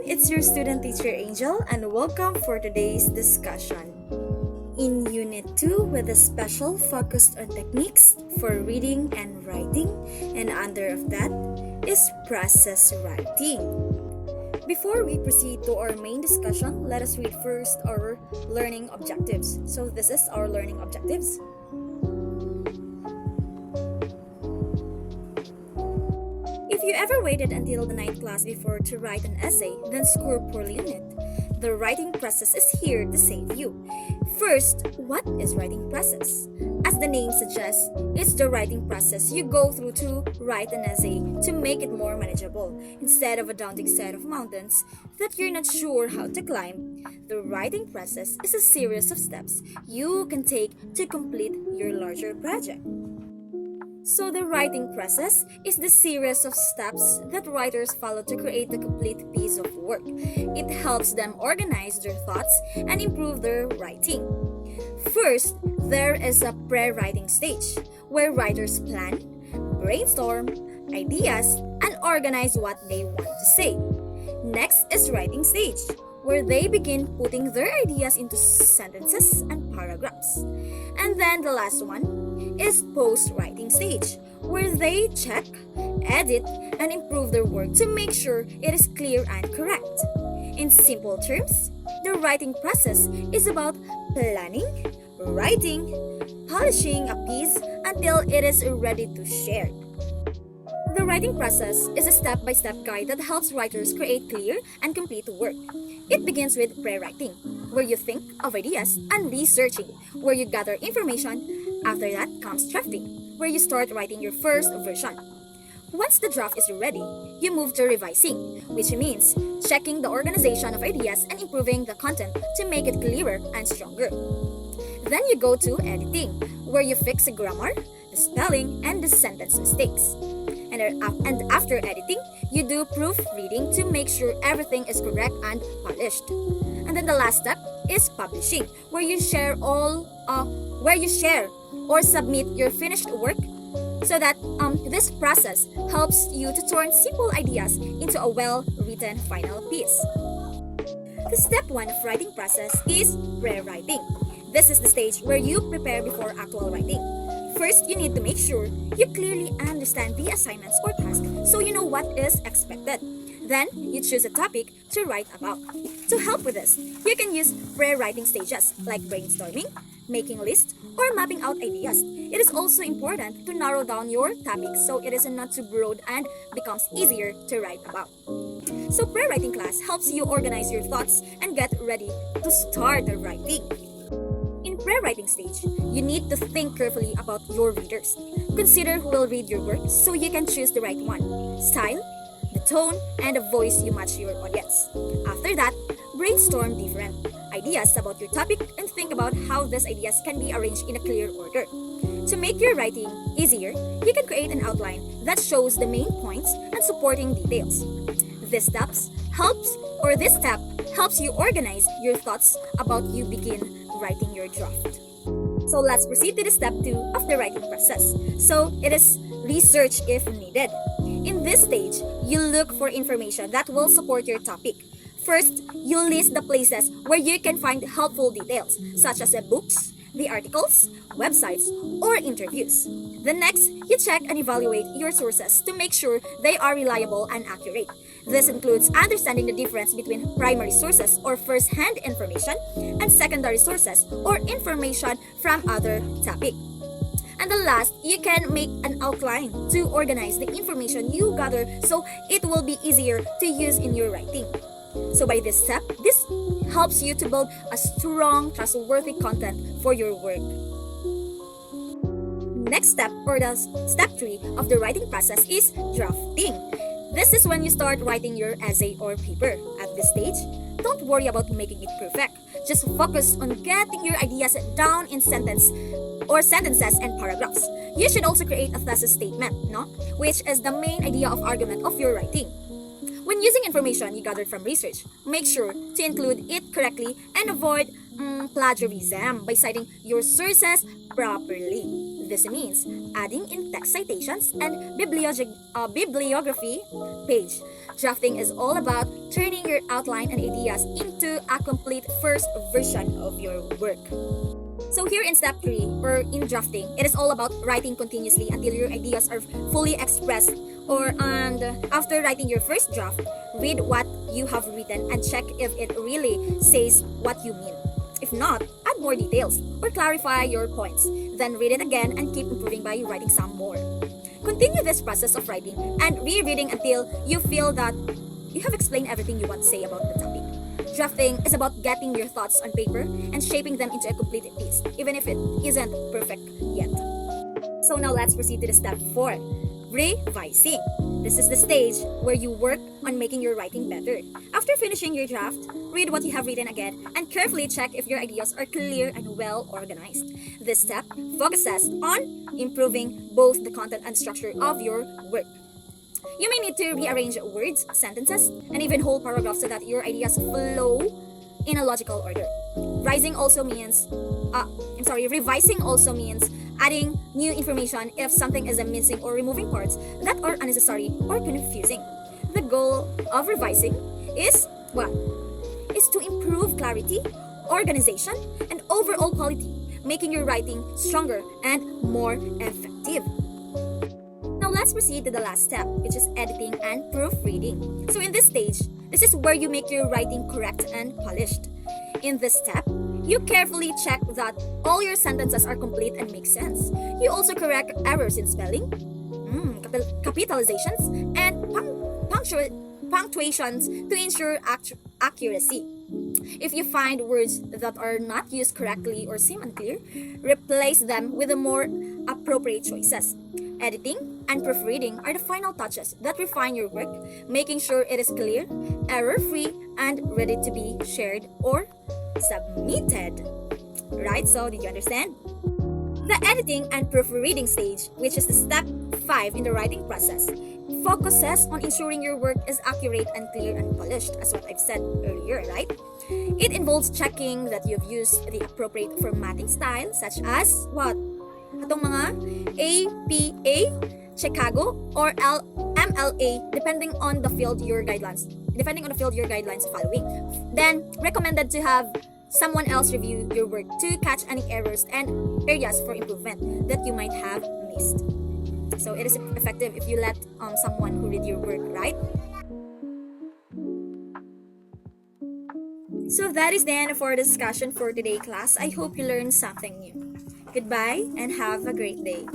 it's your student teacher Angel and welcome for today's discussion. In Unit 2 with a special focused on techniques for reading and writing, and under of that is process writing. Before we proceed to our main discussion, let us read first our learning objectives. So this is our learning objectives. If you ever waited until the ninth class before to write an essay, then score poorly on it. The writing process is here to save you. First, what is writing process? As the name suggests, it's the writing process you go through to write an essay to make it more manageable. Instead of a daunting set of mountains that you're not sure how to climb, the writing process is a series of steps you can take to complete your larger project. So the writing process is the series of steps that writers follow to create the complete piece of work. It helps them organize their thoughts and improve their writing. First, there is a pre-writing stage where writers plan, brainstorm ideas, and organize what they want to say. Next is writing stage, where they begin putting their ideas into sentences and paragraphs. And then the last one is post-writing stage, where they check, edit, and improve their work to make sure it is clear and correct. In simple terms, the writing process is about planning, writing, polishing a piece until it is ready to share. The writing process is a step-by-step guide that helps writers create clear and complete work. It begins with pre-writing, where you think of ideas, and researching, where you gather information. After that comes drafting, where you start writing your first version. Once the draft is ready, you move to revising, which means checking the organization of ideas and improving the content to make it clearer and stronger. Then you go to editing, where you fix the grammar, the spelling, and the sentence mistakes. And after editing, you do proofreading to make sure everything is correct and polished. And then the last step is publishing, where you share or submit your finished work, so that this process helps you to turn simple ideas into a well-written final piece. The step 1 of writing process is pre-writing. This is the stage where you prepare before actual writing. First, you need to make sure you clearly understand the assignments or tasks so you know what is expected. Then, you choose a topic to write about. To help with this, you can use pre-writing stages like brainstorming, making lists, or mapping out ideas. It is also important to narrow down your topic so it is not too broad and becomes easier to write about. So pre-writing class helps you organize your thoughts and get ready to start writing. In pre-writing stage, you need to think carefully about your readers. Consider who will read your work so you can choose the right one. Style, the tone, and the voice you match your audience. After that, brainstorm different ideas about your topic and think about how these ideas can be arranged in a clear order. To make your writing easier, you can create an outline that shows the main points and supporting details. This step helps you organize your thoughts about you begin writing your draft. So let's proceed to the step 2 of the writing process. So it is research if needed. In this stage, you look for information that will support your topic. First, you list the places where you can find helpful details, such as books, the articles, websites, or interviews. Then next, you check and evaluate your sources to make sure they are reliable and accurate. This includes understanding the difference between primary sources or first-hand information and secondary sources or information from other topic. And the last, you can make an outline to organize the information you gather so it will be easier to use in your writing. So by this step, this helps you to build a strong, trustworthy content for your work. Next step, or the step 3 of the writing process, is drafting. This is when you start writing your essay or paper. At this stage, don't worry about making it perfect. Just focus on getting your ideas down in sentences and paragraphs. You should also create a thesis statement, which is the main idea of argument of your writing. When using information you gathered from research, make sure to include it correctly and avoid plagiarism by citing your sources properly. This means adding in text citations and bibliography page. Drafting is all about turning your outline and ideas into a complete first version of your work. So here in step 3, or in drafting, it is all about writing continuously until your ideas are fully expressed. And after writing your first draft, read what you have written and check if it really says what you mean. If not, add more details or clarify your points. Then read it again and keep improving by writing some more. Continue this process of writing and rereading until you feel that you have explained everything you want to say about the topic. Drafting is about getting your thoughts on paper and shaping them into a complete piece, even if it isn't perfect yet. So now let's proceed to the step 4, revising. This is the stage where you work on making your writing better. After finishing your draft, read what you have written again and carefully check if your ideas are clear and well organized. This step focuses on improving both the content and structure of your work. You may need to rearrange words, sentences, and even whole paragraphs so that your ideas flow in a logical order. Revising also means adding new information if something is missing or removing parts that are unnecessary or confusing. The goal of revising is what? Is to improve clarity, organization, and overall quality, making your writing stronger and more effective. Now let's proceed to the last step, which is editing and proofreading. So in this stage, this is where you make your writing correct and polished. In this step, you carefully check that all your sentences are complete and make sense. You also correct errors in spelling, capitalizations, and punctuations to ensure accuracy. If you find words that are not used correctly or seem unclear, replace them with the more appropriate choices. Editing and proofreading are the final touches that refine your work, making sure it is clear, error-free, and ready to be shared or submitted. Right? So, did you understand? The editing and proofreading stage, which is the step 5 in the writing process, focuses on ensuring your work is accurate and clear and polished, as what I've said earlier, right? It involves checking that you've used the appropriate formatting style, such as what? Itong mga APA, Chicago, or MLA, depending on the field your guidelines following. Then, recommended to have someone else review your work to catch any errors and areas for improvement that you might have missed. So it is effective if you let someone who read your work, right? So that is the end for the discussion for today, class. I hope you learned something new. Goodbye and have a great day.